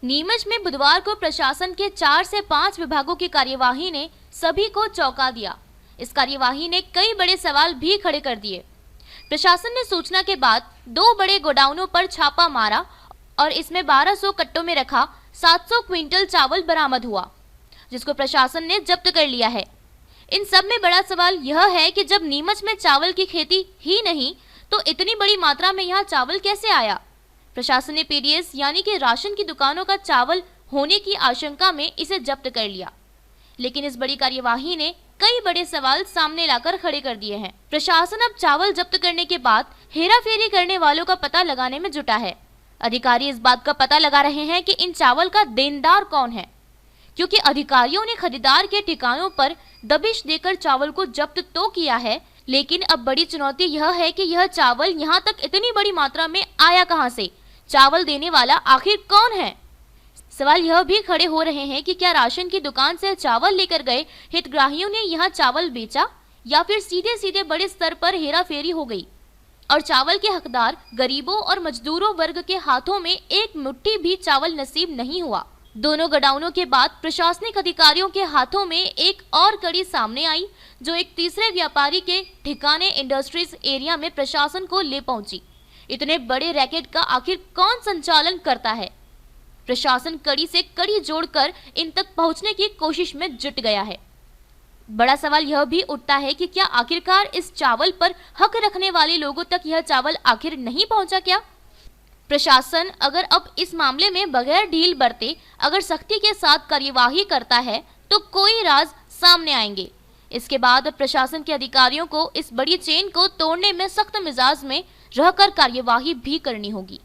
नीमच में बुधवार को प्रशासन के 4 से 5 विभागों की कार्यवाही ने सभी को चौंका दिया। इस कार्यवाही ने कई बड़े सवाल भी खड़े कर दिए। प्रशासन ने सूचना के बाद 2 बड़े गोडाउनों पर छापा मारा और इसमें 1200 कट्टों में रखा 700 क्विंटल चावल बरामद हुआ, जिसको प्रशासन ने जब्त कर लिया है। इन सब में बड़ा सवाल यह है कि जब नीमच में चावल की खेती ही नहीं तो इतनी बड़ी मात्रा में यहाँ चावल कैसे आया। प्रशासन ने पीडीएस यानी कि राशन की दुकानों का चावल होने की आशंका में इसे जब्त कर लिया, लेकिन इस बड़ी कार्यवाही ने कई बड़े सवाल सामने लाकर खड़े कर दिए हैं। प्रशासन अब चावल जब्त करने के बाद हेराफेरी करने वालों का पता लगाने में जुटा है। अधिकारी इस बात का पता लगा रहे हैं कि इन चावल का देनदार कौन है, क्योंकि अधिकारियों ने खरीदार के ठिकानों पर दबिश देकर चावल को जब्त तो किया है, लेकिन अब बड़ी चुनौती यह है कि यह चावल यहाँ तक इतनी बड़ी मात्रा में आया कहां से, चावल देने वाला आखिर कौन है। सवाल यह भी खड़े हो रहे हैं कि क्या राशन की दुकान से चावल लेकर गए हितग्राहियों ने यहाँ चावल बेचा या फिर सीधे सीधे बड़े स्तर पर हेराफेरी हो गई और चावल के हकदार गरीबों और मजदूरों वर्ग के हाथों में एक मुट्ठी भी चावल नसीब नहीं हुआ। दोनों गोडाउनों के बाद प्रशासनिक अधिकारियों के हाथों में एक और कड़ी सामने आई, जो एक तीसरे व्यापारी के ठिकाने इंडस्ट्रीज एरिया में प्रशासन को ले पहुंची। इतने बड़े रैकेट का आखिर कौन संचालन करता है। प्रशासन कड़ी से कड़ी जोड़कर इन तक पहुंचने की कोशिश में जुट गया है। बड़ा सवाल यह भी उठता है कि क्या आखिरकार इस चावल पर हक रखने वाले लोगों तक यह चावल आखिर नहीं पहुंचा क्या। प्रशासन अगर अब इस मामले में बगैर ढील बरते अगर सख्ती के साथ कार्यवाही करता है तो कोई राज सामने आएंगे। इसके बाद प्रशासन के अधिकारियों को इस बड़ी चेन को तोड़ने में सख्त मिजाज में रहकर कार्यवाही भी करनी होगी।